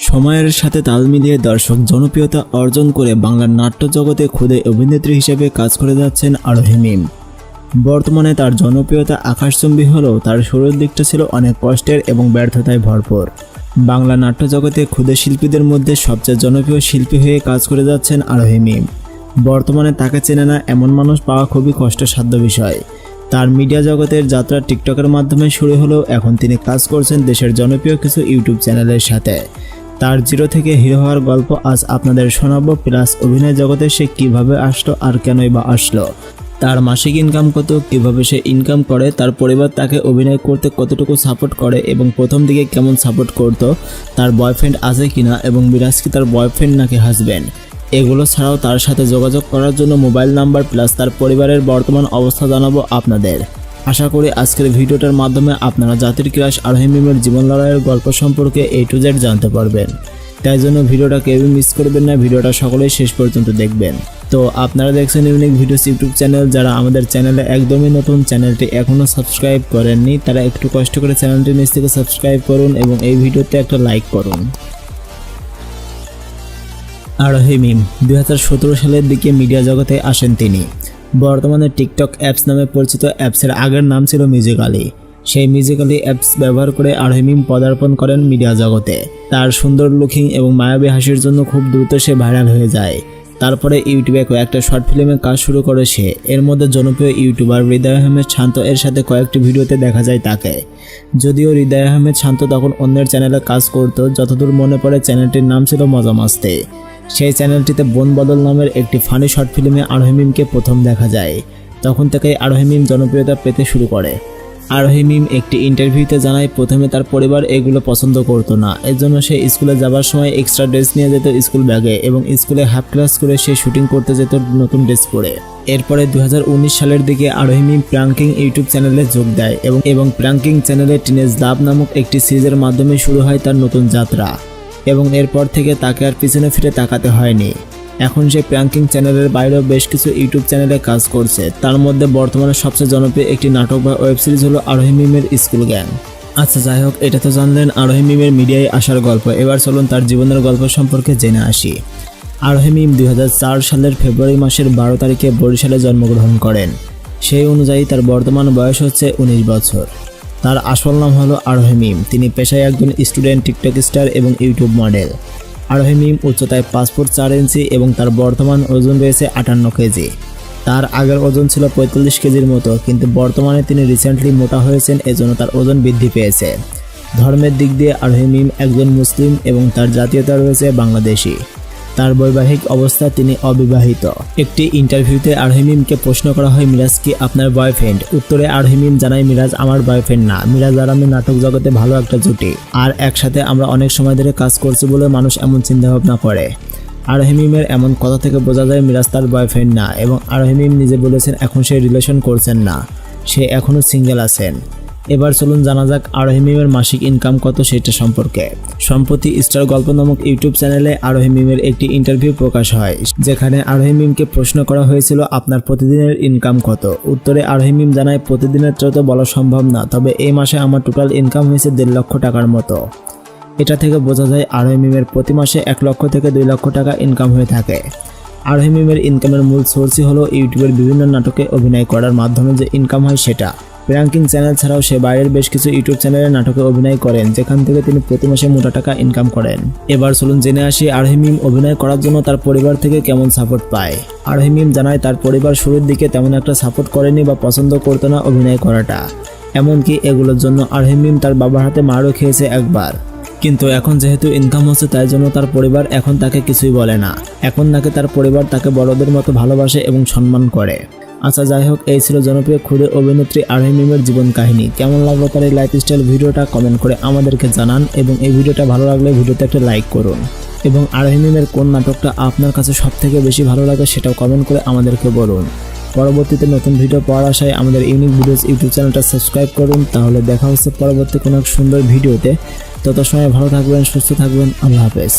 সময়ের সাথে তাল মিলিয়ে দর্শক জনপ্রিয়তা অর্জন করে বাংলার নাট্য জগতে খুদে অভিনেত্রী হিসেবে কাজ করে যাচ্ছেন আরোহী মিম। বর্তমানে তার জনপ্রিয়তা আকাশচুম্বী হলেও তার শুরুর দিকটা ছিল অনেক কষ্টের এবং ব্যর্থতায় ভরপুর। বাংলা নাট্য জগতে ক্ষুদে শিল্পীদের মধ্যে সবচেয়ে জনপ্রিয় শিল্পী হয়ে কাজ করে যাচ্ছেন আরোহী মিম। বর্তমানে তাকে চেনে না এমন মানুষ পাওয়া খুবই কষ্টসাধ্য বিষয়। তার মিডিয়া জগতের যাত্রা টিকটকের মাধ্যমে শুরু হলেও এখন তিনি কাজ করছেন দেশের জনপ্রিয় কিছু ইউটিউব চ্যানেলের সাথে। তার জিরো থেকে হিরো হওয়ার গল্প আজ আপনাদের শোনাবো, প্লাস অভিনয় জগতে সে কিভাবে আসলো আর কেনই বা আসলো, তার মাসিক ইনকাম কত, কিভাবে সে ইনকাম করে, তার পরিবার তাকে অভিনয় করতে কতটুকু সাপোর্ট করে এবং প্রথম দিকে কেমন সাপোর্ট করত, তার বয়ফ্রেন্ড আছে কিনা এবং মিরাজ কি তার বয়ফ্রেন্ড নাকি হাজব্যান্ড, এগুলো ছাড়াও তার সাথে যোগাযোগ করার জন্য মোবাইল নাম্বার প্লাস তার পরিবারের বর্তমান অবস্থা জানাবো আপনাদের। আশা করি আজকের ভিডিওটার মাধ্যমে আপনারা জাতির ক্রাশ আরোহী মিমের জীবন লড়াইয়ের গল্প সম্পর্কে A to Z জানতে পারবেন। তাই জন্য ভিডিওটা কেউই মিস করবেন না, ভিডিওটা সকলেই শেষ পর্যন্ত দেখবেন। তো আপনারা দেখছেন ইউনিক ভিডিওস ইউটিউব চ্যানেল। যারা আমাদের চ্যানেলে একদমই নতুন, চ্যানেলটি এখনও সাবস্ক্রাইব করেননি, তারা একটু কষ্ট করে চ্যানেলটি নিচ থেকে সাবস্ক্রাইব করুন এবং এই ভিডিওতে একটা লাইক করুন। আরোহী মিম 2017 সালের দিকে মিডিয়া জগতে আসেন তিনি। বর্তমানে টিকটক অ্যাপস নামে পরিচিত অ্যাপসের আগের নাম ছিল মিউজিক্যালি। সেই মিউজিক্যালি অ্যাপস ব্যবহার করে আরোহী মিম পদার্পণ করেন মিডিয়া জগতে। তার সুন্দর লুকিং এবং মায়াবী হাসির জন্য খুব দ্রুত সে ভাইরাল হয়ে যায়। তারপরে ইউটিউবে কয়েকটা শর্ট ফিল্মে কাজ শুরু করে সে। এর মধ্যে জনপ্রিয় ইউটিউবার হৃদয় আহমেদ শান্ত এর সাথে কয়েকটি ভিডিওতে দেখা যায় তাকে। যদিও হৃদয় আহমেদ শান্ত তখন অন্যের চ্যানেলে কাজ করত, যতদূর মনে পড়ে চ্যানেলটির নাম ছিল মজা মাস্তি। সেই চ্যানেলটিতে বন বদল নামের একটি ফানি শর্ট ফিল্মে আরোহী মিমকে প্রথম দেখা যায়। তখন থেকেই আরোহী মিম জনপ্রিয়তা পেতে শুরু করে। আরোহী মিম একটি ইন্টারভিউতে জানায় প্রথমে তার পরিবার এগুলো পছন্দ করতো না, এর জন্য সে স্কুলে যাবার সময় এক্সট্রা ড্রেস নিয়ে যেত স্কুল ব্যাগে এবং স্কুলে হাফ ক্লাস করে সে শুটিং করতে যেত নতুন ড্রেস পরে। এরপরে 2019 সালের দিকে আরোহী মিম প্র্যাঙ্কিং ইউটিউব চ্যানেলে যোগ দেয় এবং প্র্যাঙ্কিং চ্যানেলে টিনেজ লাভ নামক একটি সিরিজের মাধ্যমে শুরু হয় তার নতুন যাত্রা এবং এরপর থেকে তাকে আর পিছনে ফিরে তাকাতে হয়নি। এখন সে প্র্যাঙ্কিং চ্যানেলের বাইরেও বেশ কিছু ইউটিউব চ্যানেলে কাজ করছে। তার মধ্যে বর্তমানে সবচেয়ে জনপ্রিয় একটি নাটক বা ওয়েব সিরিজ হলো আরোহী মিমের স্কুল গ্যাং। আচ্ছা যাই হোক, এটা তো জানলেন আরোহী মিমের মিডিয়ায় আসার গল্প। এবার চলুন তার জীবনের গল্প সম্পর্কে জেনে আসি। আরোহী মিম 2004 সালের ফেব্রুয়ারি মাসের 12 তারিখে বরিশালে জন্মগ্রহণ করেন। সেই অনুযায়ী তার বর্তমান বয়স হচ্ছে 19 বছর। তার আসল নাম হলো আরোহী মিম। তিনি পেশায় একজন স্টুডেন্ট, টিকটক স্টার এবং ইউটিউব মডেল। আরোহী মিম উচ্চতায় 5 ফুট 4 ইঞ্চি এবং তার বর্তমান ওজন রয়েছে 58 কেজি। তার আগের ওজন ছিল 45 কেজির মতো, কিন্তু বর্তমানে তিনি রিসেন্টলি মোটা হয়েছেন, এজন্য তার ওজন বৃদ্ধি পেয়েছে। ধর্মের দিক দিয়ে আরোহী মিম একজন মুসলিম এবং তার জাতীয়তা রয়েছে বাংলাদেশি। তার বৈবাহিক অবস্থা তিনি অবিবাহিত। একটি ইন্টারভিউতে আরোহী মিমকে প্রশ্ন করা হয় মিরাজ কি আপনার বয়ফ্রেন্ড? উত্তরে আরোহী মিম জানায় মিরাজ আমার বয়ফ্রেন্ড না, মিরাজ আর আমি নাটক জগতে ভালো একটা জুটি, আর একসাথে আমরা অনেক সময় ধরে কাজ করছি বলে মানুষ এমন চিন্তা ভাবনা করে। আরোহী মিমের এমন কথা থেকে বোঝা যায় মিরাজ তার বয়ফ্রেন্ড না এবং আরোহী মিম নিজে বলেছেন এখন সে রিলেশন করছেন না, সে এখনও সিঙ্গেল আছেন। এবার চলুন জানা যাক আরোহী মিমের মাসিক ইনকাম কত সেটা সম্পর্কে। সম্প্রতি স্টার গল্প নামক ইউটিউব চ্যানেলে আরোহী মিমের একটি ইন্টারভিউ প্রকাশ হয়, যেখানে আরোহী মিমকে প্রশ্ন করা হয়েছিল আপনার প্রতিদিনের ইনকাম কত। উত্তরে আরোহী মিম জানায় প্রতিদিনের তো বলা সম্ভব না, তবে এই মাসে আমার টোটাল ইনকাম হয়েছে 1.5 লক্ষ টাকার মতো। এটা থেকে বোঝা যায় আরোহী মিমের প্রতি মাসে 1 লক্ষ থেকে 2 লক্ষ টাকা ইনকাম হয়ে থাকে। আরোহী মিমের ইনকামের মূল সোর্সই হলো ইউটিউবের বিভিন্ন নাটকে অভিনয় করার মাধ্যমে যে ইনকাম হয় সেটা। প্র্যাঙ্কিং চ্যানেল ছাড়াও সে বাইরের বেশ কিছু ইউটিউব চ্যানেলে নাটকে অভিনয় করেন, যেখান থেকে তিনি প্রতি মাসে মোটা টাকা ইনকাম করেন। এবার চলুন জেনে আসি আরোহী মিম অভিনয় করার জন্য তার পরিবার থেকে কেমন সাপোর্ট পায়। আরোহী মিম জানায় তার পরিবার শুরুর দিকে তেমন একটা সাপোর্ট করেনি বা পছন্দ করতো না অভিনয় করাটা। এমনকি এগুলোর জন্য আরোহী মিম তার বাবার হাতে মারও খেয়েছে একবার। কিন্তু এখন যেহেতু ইনকাম হচ্ছে তাই জন্য তার পরিবার এখন তাকে কিছুই বলে না। এখন নাকি তার পরিবার তাকে বড়দের মতো ভালোবাসে এবং সম্মান করে। আচ্ছা যাই হোক, এই ছিল জনপ্রিয় ক্ষুদে অভিনেত্রী আরোহী মিমের জীবন কাহিনী। কেমন লাগলো তার এই লাইফস্টাইল ভিডিওটা কমেন্ট করে আমাদেরকে জানান এবং এই ভিডিওটা ভালো লাগলে ভিডিওতে একটা লাইক করুন এবং আরোহী মিমের কোন নাটকটা আপনার কাছে সবথেকে বেশি ভালো লাগে সেটাও কমেন্ট করে আমাদেরকে বলুন। পরবর্তীতে নতুন ভিডিও পাওয়ার আশায় আমাদের ইউনিক ভিডিওস ইউটিউব চ্যানেলটা সাবস্ক্রাইব করুন। তাহলে দেখা হচ্ছে পরবর্তী কোনো সুন্দর ভিডিওতে। তত সময় ভালো থাকবেন, সুস্থ থাকবেন। আল্লাহ হাফেজ।